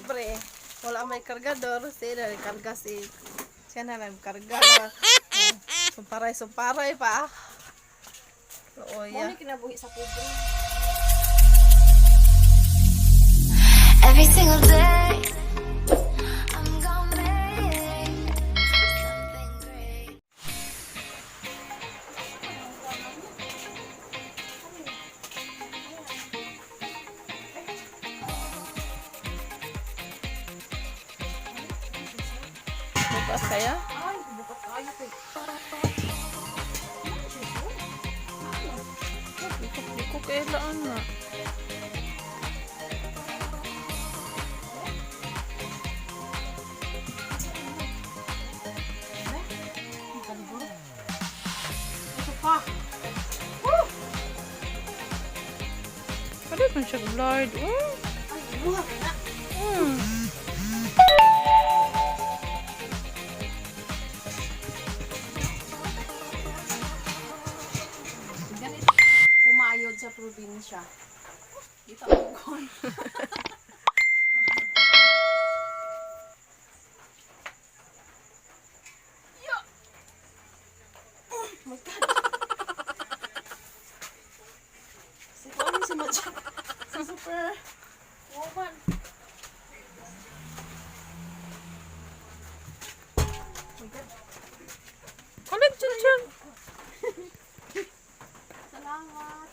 Pre, wala may kargador, sila karga siya na lang karga. Sumparay pa. Oo, Mo ni kinabuhi sa pobre. Every single day, I'm gonna make something great. Bukas kaya? Ay, bukat kayo kay. Hindi ko kailangan na. Ito pa. Kaya man siya blurred. Ay, buhat na. Ganit pumayod sa probinsya. Dito ako kon. Yo. My God. Si Tony si Majak. Si Super Woman. My God. Kulit dyan. Salamat.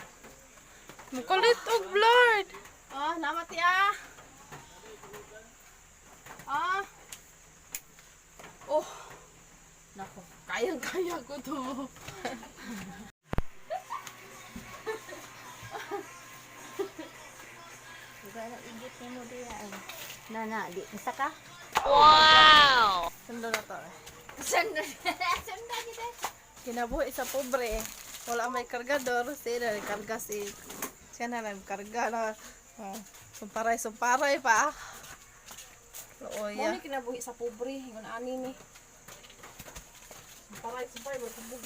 Mukulit o blurred. Ah, namat ya. Ah. Oh. Nako, kayang-kaya ko to. Nana, di isa ka? Wow! Sundo na to. Sanda kita. Kinabuhi sa pobre. Wala may kargador, sila karga siya na lang karga na. Sumparay pa. Oo, Mo ni kinabuhi sa pobre, ingon ani ni. Paray, magkabog.